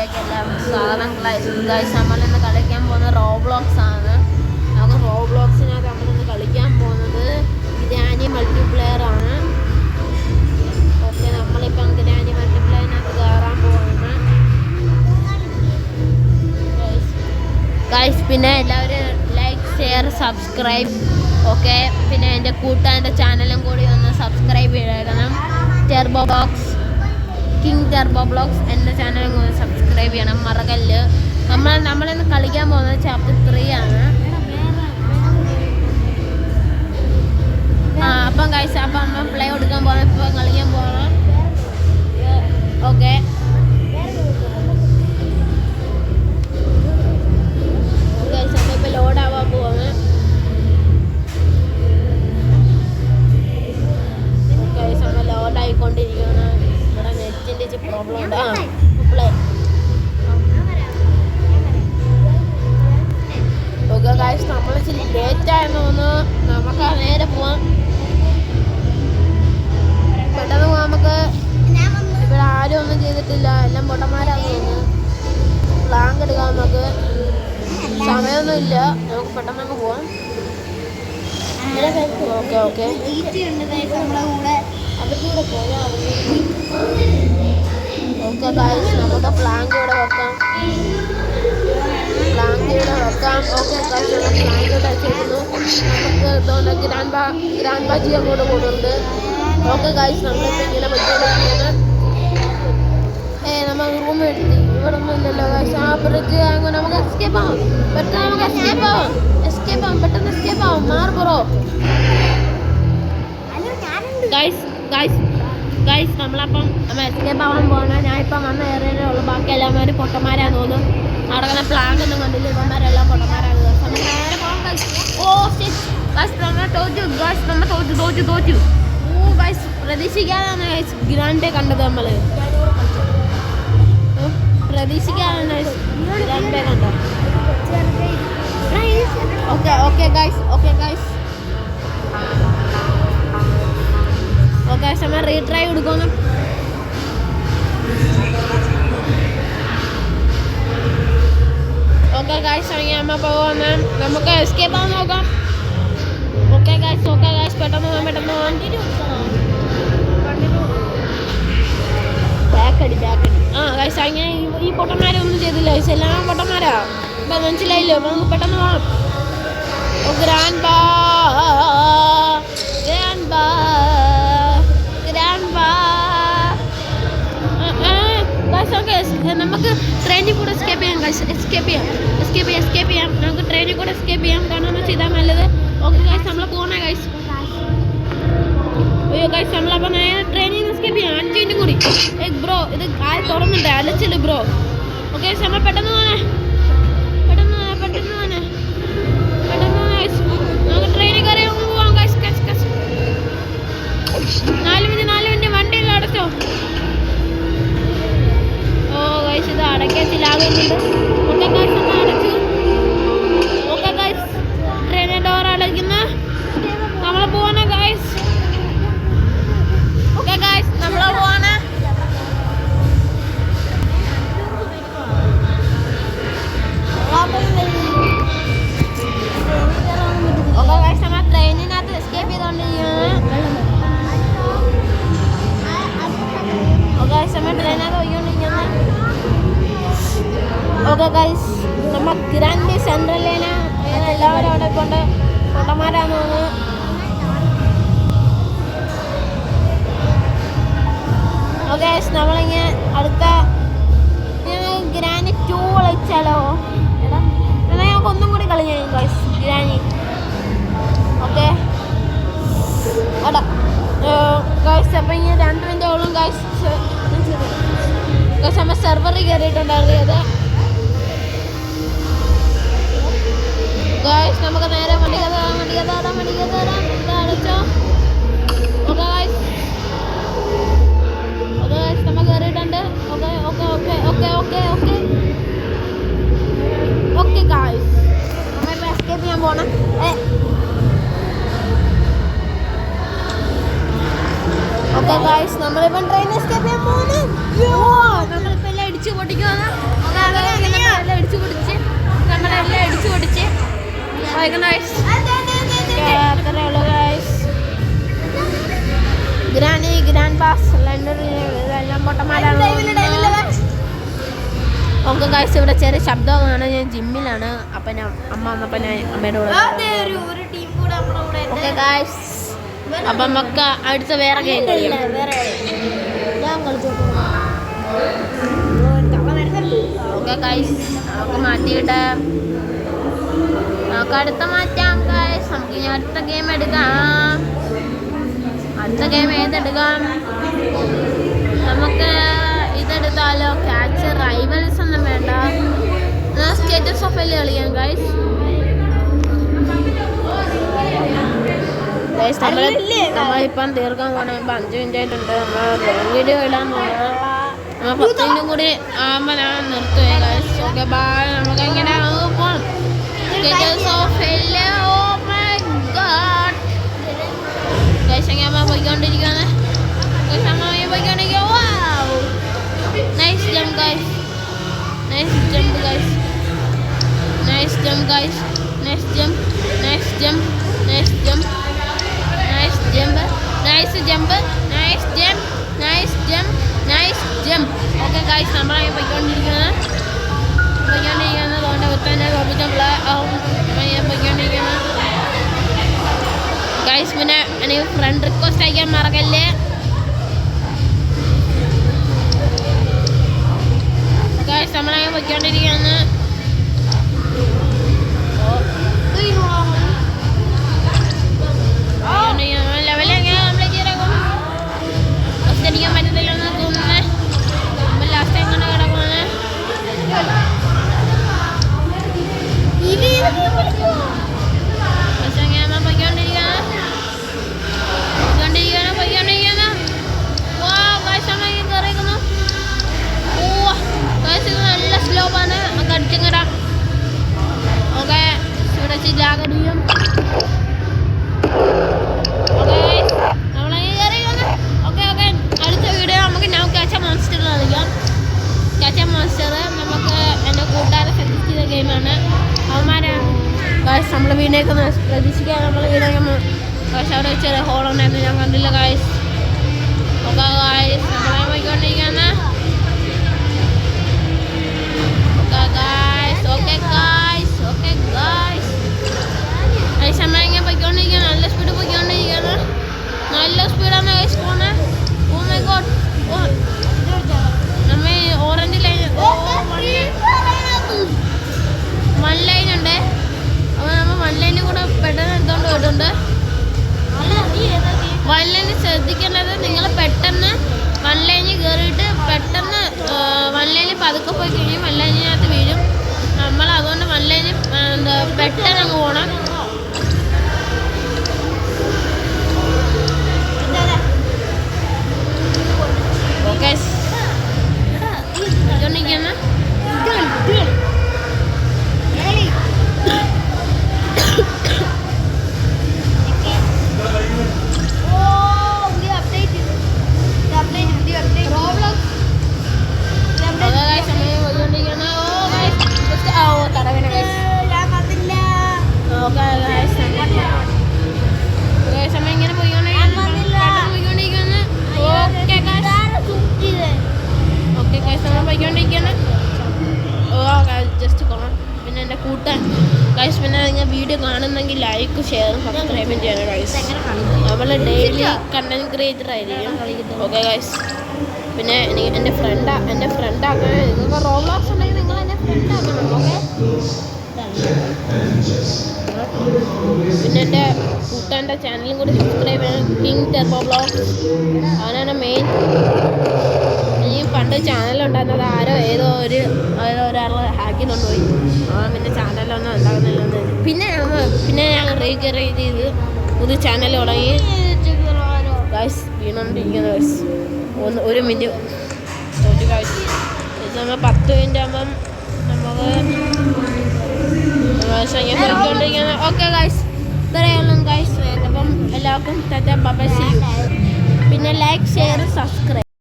വീഡിയോയിലേക്ക് എല്ലാവർക്കും സ്വാഗതം. ഗൈസ് നമ്മളിന്ന് കളിക്കാൻ പോകുന്നത് റോബ്ലോക്സ് ആണ്. നമുക്ക് റോബ്ലോക്സിനകത്ത് നമ്മളിന്ന് കളിക്കാൻ പോകുന്നത് ഗ്രാനി മൾട്ടിപ്ലെയർ ആണ്. ഓക്കെ, നമ്മളിപ്പം ഗ്രാനി മൾട്ടിപ്ലെയറിനകത്ത് കയറാൻ പോകുന്നത് ഗൈസ്. പിന്നെ എല്ലാവരും ലൈക്ക്, ഷെയർ, സബ്സ്ക്രൈബ്. ഓക്കെ, പിന്നെ എൻ്റെ കൂട്ടുകാരൻ്റെ ചാനലും കൂടി ഒന്ന് സബ്സ്ക്രൈബ് ചെയ്തേക്കണം. കിങ് ടെർബോ ബ്ലോഗ്സ് എൻ്റെ ചാനലും കൂടി സബ്സ്ക്രൈബ് ചെയ്യണം, മറക്കല്ല്. നമ്മളിന്ന് കളിക്കാൻ പോകുന്നത് ചാപ്റ്റർ 3 ആണ്. അപ്പം ഗൈസ്, അപ്പം നമ്മൾ പ്ലേ കൊടുക്കാൻ പോകണം, ഇപ്പം കളിക്കാൻ പോകണം. ഓക്കെ, ഗൈസ് നമ്മളിപ്പോൾ ലോഡാവാൻ പോവാണ്. ഗൈസ് നമ്മൾ ലോഡായിക്കൊണ്ടിരിക്കുകയാണ്. ഇവിടെ നെറ്റിൻ്റെ പ്രോബ്ലം ഉണ്ട്. പ്ലേ ഓക്കെ ഗൈസ്, നമ്മൾ ഇച്ചിരി ലേറ്റായെന്ന് തോന്നുന്നു. നമുക്ക് നേരെ പോവാം, പെട്ടെന്ന് പോവാം. നമുക്ക് ഇവിടെ ആരും ഒന്നും ചെയ്തിട്ടില്ല, എല്ലാം പൊട്ടന്മാരാന്ന് തോന്നുന്നു. പ്ലാങ്ക് എടുക്കാം, നമുക്ക് സമയമൊന്നും ഇല്ല, നമുക്ക് പെട്ടെന്ന് അങ്ങ് പോവാം. ഓക്കെ ഓക്കെ ഓക്കെ ഗൈസ്, നമുക്ക് പ്ലാങ്ക് ഇവിടെ വെക്കാം. ഓക്കെ ഗൈസ്, നമ്മൾ പ്ലാങ്ക് ഇവിടെ വെച്ചിരുന്നു. നമുക്ക് ഇതുകൊണ്ട് ഗ്രാൻഡ് ബാജി അങ്ങോട്ട് പോകുന്നുണ്ട്. ഓക്കെ ഗൈസ്, നമ്മളിപ്പോൾ ഇങ്ങനെ പറ്റിയാണ്. നമ്മൾ റൂം എടുത്തി, ഇവിടെ ഒന്നും ഇല്ലല്ലോ ഗൈസ്. ആ ബ്രിഡ്ജ് അങ്ങനെ നമുക്ക് എസ്കേപ്പ് ആവാം, പെട്ടെന്ന് നമുക്ക് എസ്കേപ്പ് ആവാം, പെട്ടെന്ന് എസ്കേപ്പ് ആവാം. മാറി ബ്രോ. ഗൈസ് നമ്മളപ്പം നമ്മൾ എസ്കേപ്പ് ആവാൻ പോകുന്നത്. ഞാൻ ഇപ്പം വന്ന ഏറിയതേ ഉള്ളൂ, ബാക്കി എല്ലാവരും പൊട്ടന്മാരാന്ന് തോന്നുന്നു. നടക്കുന്ന പ്ലാങ്ക് ഒന്നും കണ്ടില്ല, ഇവന്മാരെല്ലാം പൊട്ടന്മാരാണ്. നേരെ പോകാം ഗൈസ്. നമ്മൾ തോറ്റു. ഗൈസ് പ്രതീക്ഷിക്കാതാണ് ഗൈസ് ഗ്രാൻഡെ കണ്ടത്. നമ്മൾ പ്രതീക്ഷിക്കാതാണ് ഗ്രാൻഡെ കണ്ടത്. ഓക്കെ ഗൈസ് നമ്മൾ റീട്രൈ കൊടുക്കണം. ഓക്കെ ഗൈസ്, ഇറങ്ങി അമ്മ പോകുന്ന നമുക്ക് എസ്കേപ്പ് ആവാൻ നോക്കാം. ഓക്കെ ഗൈസ് പെട്ടെന്ന് പോകാൻ. ബാക്കടി ഗൈസ്, അങ്ങനെ ഈ പൊട്ടന്മാരെ ഒന്നും ചെയ്തില്ല ഗൈസ്, എല്ലാം പൊട്ടന്മാരാ. ഇപ്പം മനസ്സിലായില്ലോ, നമുക്ക് പെട്ടെന്ന് പോകാം. ഗ്രാൻഡ് ബാ നമുക്ക് ട്രെയിനിൽ കൂടെ എസ്കേപ്പ് ചെയ്യാം. നമുക്ക് ട്രെയിനിൽ കൂടെ എസ്കേപ്പ് ചെയ്യാം, കാരണം ചെയ്താൽ നല്ലത്. ഓക്കെ ഗൈസ്, നമ്മൾ പോകണേ ഗൈസ്. അയ്യോ ഗൈസ്, നമ്മളപ്പോൾ നേരെ ട്രെയിനിൽ നിന്ന് എസ്കേപ്പ് ചെയ്യാം. 5 മിനിറ്റ് കൂടി. ബ്രോ, ഇത് ആര് തുറന്നുണ്ട്, അലച്ചില്ല ബ്രോ. ഓക്കെ ഗൈസ്, നമ്മൾ പെട്ടെന്ന് പോകണേ. നമുക്ക് ട്രെയിനിൽ കയറി പോവാം ഗൈസ്. 4 മിനിറ്റ് വണ്ടിയെല്ലാം അടച്ചോ. ഗൈസ്, ഇത് അടയ്ക്കത്തിലാകുന്നുണ്ട്. ഓക്കെ ഗൈസ്, ഒന്ന് അടച്ചു. ഓക്കെ ഗൈസ്, ട്രെയിനിൻ്റെ ഡോർ അടയ്ക്കുന്ന നമ്മൾ പോവാണ് ഗൈസ്. ഓക്കെ ഗൈസ്, നമ്മൾ പോവാണ്. ഓക്കെ ഗൈസ്, നമ്മൾ ട്രെയിനിനകത്ത് എസ്കേപ്പ് ചെയ്തുകൊണ്ടിരിക്കുകയാണ്. ഓക്കെ ഗൈസ്, നമ്മൾ ട്രെയിനകത്ത് പോയിക്കൊണ്ടിരിക്കുന്നത്. ഓക്കെ ഗൈസ്, നമ്മൾ ഗ്രാൻഡ് സെൻട്രലിന് എല്ലാവരും അവിടെ കൊണ്ട് പൊട്ടന്മാരാന്ന് തോന്നുന്നു. ഓക്കെ ഗൈസ്, നമ്മളിങ്ങനെ അടുത്ത ഗ്രാൻഡ് 2 കളിച്ചാലോ? എന്നാൽ ഞങ്ങൾക്ക് ഒന്നും കൂടി കളിക്കാം ഗൈസ്, ഗ്രാനി. ഓക്കെ ഗൈസ്, അപ്പം ഇങ്ങനെ 2 മിനിറ്റ് ഓളും ഗൈസ്. നമ്മൾ സെർവറിൽ കയറിയിട്ടുണ്ടായിരുന്നത് ഗൈസ്. നമുക്ക് നേരെ വണ്ടി കയറാം. അടച്ചോ. ഓക്കെ ഗൈസ്, നമ്മൾ കയറിയിട്ടുണ്ട്. ഓക്കെ ഗൈസ്, നമ്മളിപ്പോൾ എസ്കേപ്പ് ചെയ്യാൻ പോകണം. ഓക്കെ ഗൈസ്, നമ്മളിപ്പം ട്രെയിൻ എസ്കേപ്പ് ചെയ്യാൻ പോകുന്നു. നമ്മളിപ്പോൾ എല്ലാം ഇടിച്ച് പൊട്ടിക്കുവാണ്. സഹായിക്കണം ഗൈസ്. അത്രേ ഉള്ളൂ ഗൈസ്. ഗ്രാനി ഗ്രാൻഡ് പാസ് എല്ലാം പൊട്ടന്മാരാണ്. ഓക്കെ ഗൈസ്, ഇവിടെ ചെറിയ ശബ്ദമാണ്. ഞാൻ ജിമ്മിലാണ്. അപ്പം ഞാൻ അമ്മ വന്നപ്പോൾ ഞാൻ അമ്മയുടെ കൂടെ. ഓക്കെ ഗൈസ്, അപ്പം നമുക്ക് അടുത്ത വേറെ ഗെയിം കളിക്കാം. ഓക്കെ ഗൈസ്, നമുക്ക് മാറ്റിയിട്ട് നമുക്ക് അടുത്ത മാറ്റാം ഗൈസ്. നമുക്ക് ഇനി അടുത്ത ഗെയിം എടുക്കാം. അടുത്ത ഗെയിം ഏതെടുക്കാം? നമുക്ക് ഇതെടുത്താലോ? ക്യാച്ച് റൈവൽസ് ഒന്നും വേണ്ട, സ്റ്റേറ്റസ് ഓഫ് വെല്ല് കളിക്കാം ഗൈസ്. നമ്മളിപ്പം തീർക്കാൻ പോകണം. ഇപ്പം 5 മിനിറ്റ് ആയിട്ടുണ്ട്. നമ്മൾ വീഡിയോ ഇടാൻ പോകണം. നമ്മൾ 10 മിനിറ്റും കൂടി ആകുമ്പോൾ ഞാൻ നിർത്തുവേ ഗൈസ്. Okay bye. നമുക്ക് എങ്ങനെ പോകണം? Status of well. Oh my God guys, എങ്ങനെ അമ്മ പോയിക്കൊണ്ടിരിക്കുകയാണ്. Nice jump guys. Nice jump guys. Nice jump guys. Nice jump. Nice jump. Nice jump. Nice jump. Nice jump. Nice jump. Nice jump. Nice jump. Okay guys, നമ്മളായി പോയിക്കൊണ്ടിരിക്കുന്നത്. അതുകൊണ്ട് തന്നെ പോയിക്കൊണ്ടിരിക്കുന്നത് guys. പിന്നെ എനിക്ക് friend request അയക്കാൻ മറക്കല്ലേ. ഗൈസ്, നമ്മളങ്ങനെ പോയിക്കൊണ്ടിരിക്കുകയാണ്. ലെവലെങ്ങനെ കംപ്ലീറ്റ് ചെയ്തേക്കും? ഫസ്റ്റ് അടിക്കാൻ പറ്റത്തില്ലെന്ന് തോന്നുന്നത്. നമ്മൾ ലാസ്റ്റ് എങ്ങനെ കിടക്കുവാണ്? നല്ല സ്ലോപ്പാണ്. നമുക്ക് അടിച്ചിടാം. ഓക്കെ, ഇവിടെ ജാഗ്രതയും. ഓക്കെ നമ്മളങ്ങനെ കയറിയാണ്. ഓക്കെ ഓക്കെ, അടുത്ത വീഡിയോ നമുക്ക് നൗ ക്യാച്ച് മോൺസ്റ്റർ കളിക്കാം. ക്യാച്ച് മോൺസ്റ്റർ നമുക്ക് എൻ്റെ കൂട്ടുകാരെ സജസ്റ്റ് ചെയ്ത ഗെയിമാണ്. അവന്മാരാണ് ഗൈസ്. നമ്മൾ വീണേക്ക് പ്രതീക്ഷിക്കാൻ നമ്മൾ വീണേക്ക് പക്ഷെ അവിടെ ചെറിയ ഹോളുണ്ടായിരുന്നു, ഞാൻ കണ്ടില്ല ഗൈസ്. ഓക്കെ ഗൈസ്, നമ്മളെ പോയിക്കൊണ്ടിരിക്കുകയാണ്. നമ്മളിങ്ങനെ പോയിക്കൊണ്ടിരിക്കുകയാണ്. നല്ല സ്പീഡ് പോയിക്കൊണ്ടിരിക്കുകയാണ്. നല്ല സ്പീഡാണ് ഗൈസ് പോകുന്നത്. ഓ മൈ ഗോഡ്, നമ്മ ഓറഞ്ച് ലൈൻ 1 ലൈൻ ഉണ്ട്. അപ്പോൾ നമ്മൾ 1 ലൈനിൽ കൂടെ പെട്ടെന്ന് എടുത്തോണ്ട് പോയിട്ടുണ്ട്. 1 ലൈനിൽ ശ്രദ്ധിക്കേണ്ടത്, നിങ്ങൾ പെട്ടെന്ന് 1 ലൈനിൽ കയറിയിട്ട് പെട്ടെന്ന് 1 ലൈനിൽ പതുക്കെ പോയി കഴിയും 1 ലൈനിനകത്ത് വീഴും. നമ്മൾ അതുകൊണ്ട് 1 ലൈനിൽ പെട്ടെന്ന് അങ്ങ് പോകണം. ഓക്കെ, ഇതൊന്നിരിക്കുന്ന ഇങ്ങനെ പോയിക്കൊണ്ടിരിക്കുകയാണ്. ജസ്റ്റ് കാണാം. പിന്നെ എൻ്റെ കൂട്ടാൻ ഗൈസ്, പിന്നെ നിങ്ങൾ വീഡിയോ കാണുന്നെങ്കിൽ ലൈക്ക് ഷെയറും സബ്സ്ക്രൈബും ചെയ്യണം ഗൈസ്. നമ്മൾ ഡെയിലി കണ്ടന്റ് ക്രിയേറ്റർ ആയിരിക്കും. ഓക്കെ ഗൈസ്, പിന്നെ എൻ്റെ ഫ്രണ്ടാക്കണം. നിങ്ങൾക്ക് റോബ്ലോക്സ് ഉണ്ടെങ്കിൽ നിങ്ങൾ എൻ്റെ ഫ്രണ്ടാക്കണം. ഓക്കെ, പിന്നെ എൻ്റെ കൂട്ടാൻ്റെ ചാനലും കൂടി സബ്സ്ക്രൈബ് ചെയ്യണം. കിങ് ടെർബോ ബ്ലോഗ്സ് അവനാണ് മെയിൻ. എനിക്ക് പണ്ട് ചാനലുണ്ടായിരുന്നത് ഏതോ ഒരാൾ ഹാക്ക് ചെയ്തുകൊണ്ട് പോയി. പിന്നെ ചാനലൊന്നും ഉണ്ടാകുന്നില്ലെന്ന്. പിന്നെ ഞാൻ റീക്രിയേറ്റ് ചെയ്ത് പുതിയ ചാനൽ തുടങ്ങി ഗൈസ്. വീണോണ്ടിരിക്കുന്ന ഗൈസ് 1 മിനിറ്റ് ഗൈസ്. നമ്മൾ 10 മിനിറ്റ് ആകുമ്പം നമുക്ക് പോയിക്കൊണ്ടിരിക്കുന്നത്. ഓക്കെ ഗൈസ്, ഇത്രയുള്ള ഗൈസ്. അപ്പം എല്ലാവർക്കും ബൈ, സീ യു. പിന്നെ ലൈക്ക് ഷെയർ സബ്സ്ക്രൈബ്.